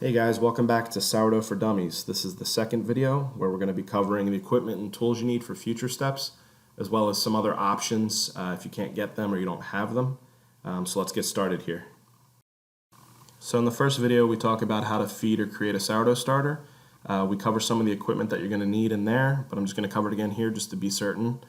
Hey guys, welcome back to Sourdough for Dummies. This is the second video where we're going to be covering the equipment and tools you need for future steps, as well as some other options if you can't get them or you don't have them. So let's get started here. So in the first video we talk about how to feed or create a sourdough starter. We cover some of the equipment that you're going to need in there, but I'm just going to cover it again here just to be certain.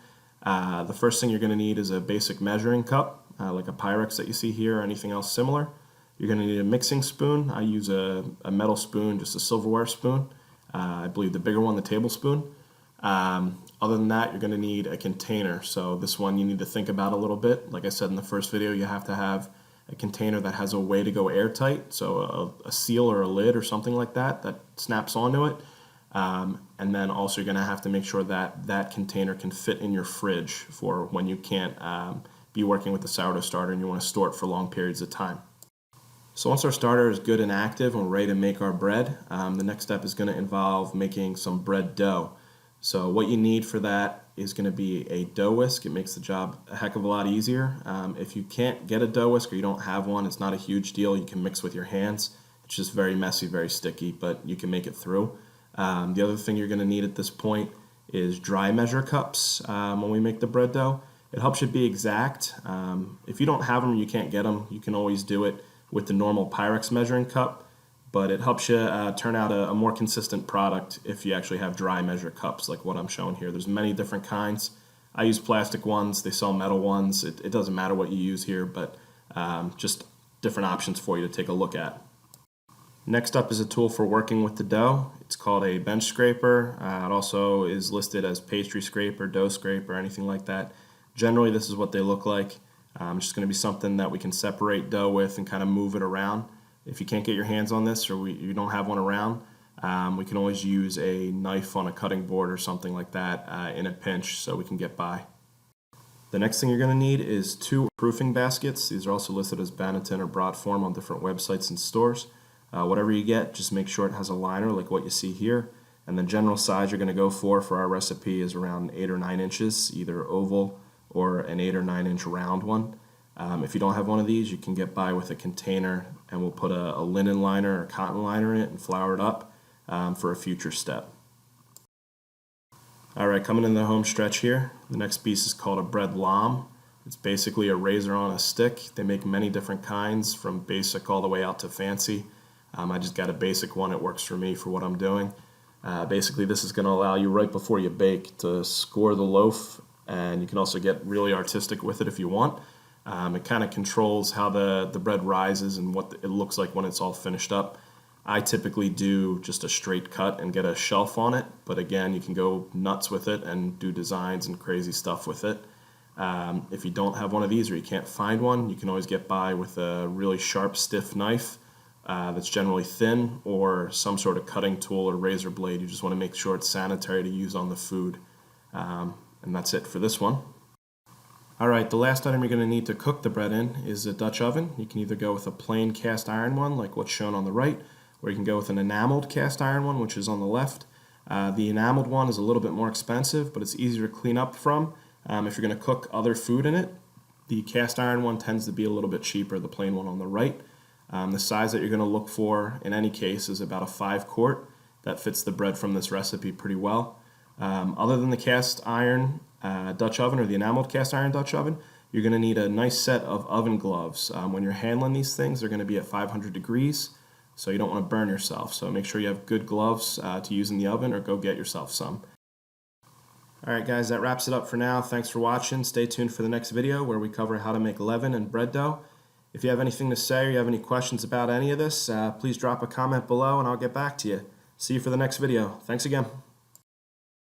The first thing you're going to need is a basic measuring cup, like a Pyrex that you see here or anything else similar. You're going to need a mixing spoon. I use a metal spoon, just a silverware spoon. I believe the bigger one, the tablespoon. Other than that, you're going to need a container. So this one you need to think about a little bit. Like I said in the first video, you have to have a container that has a way to go airtight, so a seal or a lid or something like that that snaps onto it. And then also you're going to have to make sure that that container can fit in your fridge for when you can't be working with the sourdough starter and you want to store it for long periods of time. So once our starter is good and active and we're ready to make our bread, the next step is going to involve making some bread dough. So what you need for that is going to be a dough whisk. It makes the job a heck of a lot easier. If you can't get a dough whisk or you don't have one, it's not a huge deal. You can mix with your hands. It's just very messy, very sticky, but you can make it through. The other thing you're going to need at this point is dry measure cups when we make the bread dough. It helps you be exact. If you don't have them or you can't get them, you can always do it with the normal Pyrex measuring cup, but it helps you turn out a more consistent product if you actually have dry measure cups like what I'm showing here. There's many different kinds. I use plastic ones, they sell metal ones. It doesn't matter what you use here, but just different options for you to take a look at. Next up is a tool for working with the dough. It's called a bench scraper. It also is listed as pastry scraper, dough scraper, anything like that. Generally this is what they look like. It's just going to be something that we can separate dough with and kind of move it around. If you can't get your hands on this or you don't have one around, we can always use a knife on a cutting board or something like that in a pinch so we can get by. The next thing you're going to need is 2 proofing baskets. These are also listed as Banneton or broad form on different websites and stores. Whatever you get, just make sure it has a liner like what you see here. And the general size you're going to go for our recipe is around 8 or 9 inches, either oval or an 8 or 9 inch round one. If you don't have one of these, you can get by with a container, and we'll put a linen liner or cotton liner in it and flour it up for a future step. Alright, coming in the home stretch here, the next piece is called a bread lamb. It's basically a razor on a stick. They make many different kinds, from basic all the way out to fancy. I just got a basic one. It works for me for what I'm doing. Basically this is going to allow you right before you bake to score the loaf, and you can also get really artistic with it if you want. It kind of controls how the bread rises and what it looks like when it's all finished up. I typically do just a straight cut and get a shelf on it, but again, you can go nuts with it and do designs and crazy stuff with it. If you don't have one of these or you can't find one, you can always get by with a really sharp, stiff knife that's generally thin, or some sort of cutting tool or razor blade. You just want to make sure it's sanitary to use on the food. And that's it for this one. Alright, the last item you're going to need to cook the bread in is a Dutch oven. You can either go with a plain cast iron one like what's shown on the right, or you can go with an enameled cast iron one, which is on the left. The enameled one is a little bit more expensive, but it's easier to clean up from. If you're going to cook other food in it, the cast iron one tends to be a little bit cheaper, the plain one on the right. The size that you're going to look for in any case is about a 5 quart. That fits the bread from this recipe pretty well. Other than the cast iron Dutch oven or the enameled cast iron Dutch oven, you're going to need a nice set of oven gloves. When you're handling these things, they're going to be at 500 degrees, so you don't want to burn yourself. So make sure you have good gloves to use in the oven, or go get yourself some. Alright guys, that wraps it up for now. Thanks for watching. Stay tuned for the next video where we cover how to make leaven and bread dough. If you have anything to say or you have any questions about any of this, please drop a comment below and I'll get back to you. See you for the next video. Thanks again.